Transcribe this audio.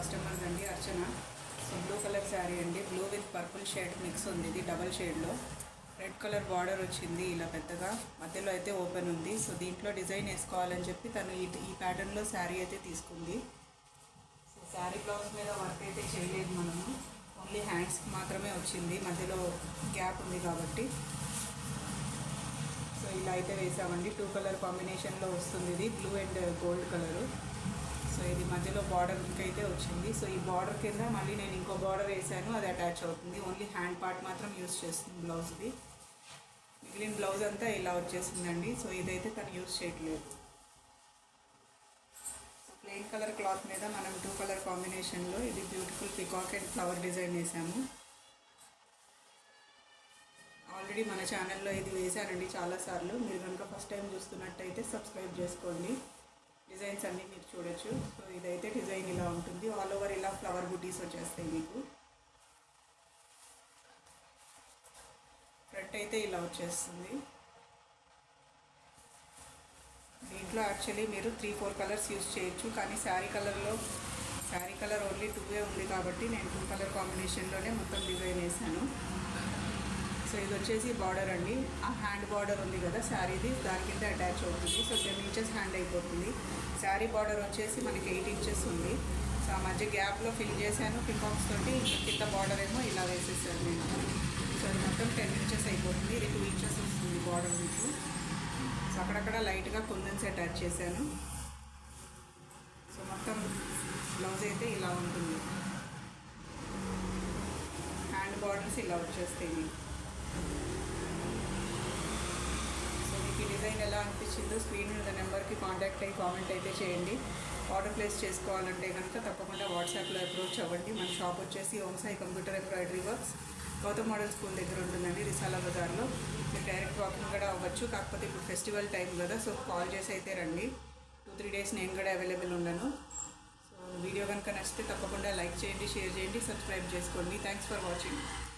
Customer అండి అర్చన. So blue colour sari అండి, blue with purple shade mix ఉంది. ఇది డబల్ షేడ్లో రెడ్ కలర్ బార్డర్ వచ్చింది ఇలా పెద్దగా, మధ్యలో అయితే ఓపెన్ ఉంది. సో దీంట్లో డిజైన్ వేసుకోవాలని చెప్పి తను ఈ ప్యాటర్న్లో శారీ అయితే తీసుకుంది. సో శారీ బ్లౌజ్ మీద వర్క్ అయితే చేయలేదు మనము, ఓన్లీ హ్యాండ్స్కి మాత్రమే వచ్చింది, మధ్యలో గ్యాప్ ఉంది కాబట్టి. సో ఇలా అయితే వేసామండి. 2 కలర్ కాంబినేషన్లో వస్తుంది. ఇది blue and gold colour. So ఇది మధ్యలో బార్డర్కి అయితే వచ్చింది. సో ఈ బార్డర్ కింద మళ్ళీ నేను ఇంకో బార్డర్ వేసాను, అది అటాచ్ అవుతుంది. ఓన్లీ హ్యాండ్ పార్ట్ మాత్రం యూస్ చేస్తుంది బ్లౌజ్ది. మిగిలిన బ్లౌజ్ అంతా ఇలా వచ్చేసిందండి. సో ఇదైతే తను యూస్ చేయట్లేదు. సో ప్లెయిన్ కలర్ క్లాత్ మీద మనం 2 కలర్ కాంబినేషన్లో ఇది beautiful peacock and flower design వేసాము. ఆల్రెడీ మన ఛానల్లో ఇది వేశానండి చాలాసార్లు. మీరు కనుక ఫస్ట్ టైం చూస్తున్నట్టయితే సబ్స్క్రైబ్ చేసుకోండి, డిజైన్స్ అన్నీ మీరు చూడొచ్చు. సో ఇదైతే డిజైన్ ఇలా ఉంటుంది, ఆల్ ఓవర్ ఇలా ఫ్లవర్ బుటీస్ వచ్చేస్తాయి మీకు. ఫ్రంట్ అయితే ఇలా వచ్చేస్తుంది. దీంట్లో యాక్చువల్లీ మీరు 3-4 కలర్స్ యూజ్ చేయొచ్చు, కానీ శారీ కలర్ ఓన్లీ 2 ఉంది కాబట్టి నేను 2 కలర్ కాంబినేషన్లోనే మొత్తం డిజైన్ వేసాను. సో ఇది వచ్చేసి బార్డర్ అండి, ఆ హ్యాండ్ బార్డర్ ఉంది కదా శారీది, దాని కింద అటాచ్ అవుతుంది. సో 10 ఇంచెస్ హ్యాండ్ అయిపోతుంది. శారీ బార్డర్ వచ్చేసి మనకి 8 ఇంచెస్ ఉంది. సో ఆ మధ్య గ్యాప్లో ఫిల్ చేశాను పికాక్స్ తోటి. ఇంకా కింద బార్డర్ ఏమో ఇలా వేసేసాను నేను. సో అది మొత్తం 10 ఇంచెస్ అయిపోతుంది. ఇది 2 ఇంచెస్ వస్తుంది బార్డర్ మీకు. సో అక్కడక్కడ లైట్గా కుందన్స్ అటాచ్ చేశాను. సో మొత్తం బ్లౌజ్ అయితే ఇలా ఉంటుంది. హ్యాండ్ బార్డర్స్ ఇలా వచ్చేస్తాయి. సో మీకు ఈ డిజైన్ ఎలా అనిపించిందో స్క్రీన్ మీద నెంబర్కి కాంటాక్ట్ అయ్యి కామెంట్ అయితే చేయండి. ఆర్డర్ ప్లేస్ చేసుకోవాలంటే కనుక తప్పకుండా వాట్సాప్లో అప్రోచ్ అవ్వండి. మన షాప్ వచ్చేసి Om Sai computer embroidery works, Gautam model school దగ్గర ఉంటుందండి, రిసాలా బజార్లో. మీరు డైరెక్ట్ వాకింగ్ కూడా అవ్వచ్చు, కాకపోతే ఇప్పుడు ఫెస్టివల్ టైం కదా, సో కాల్ చేసి అయితే రండి. 2-3 డేస్ నేను కూడా అవైలబుల్ ఉన్నాను. సో వీడియో కనుక నచ్చితే తప్పకుండా లైక్ చేయండి, షేర్ చేయండి, సబ్స్క్రైబ్ చేసుకోండి. Thanks for watching.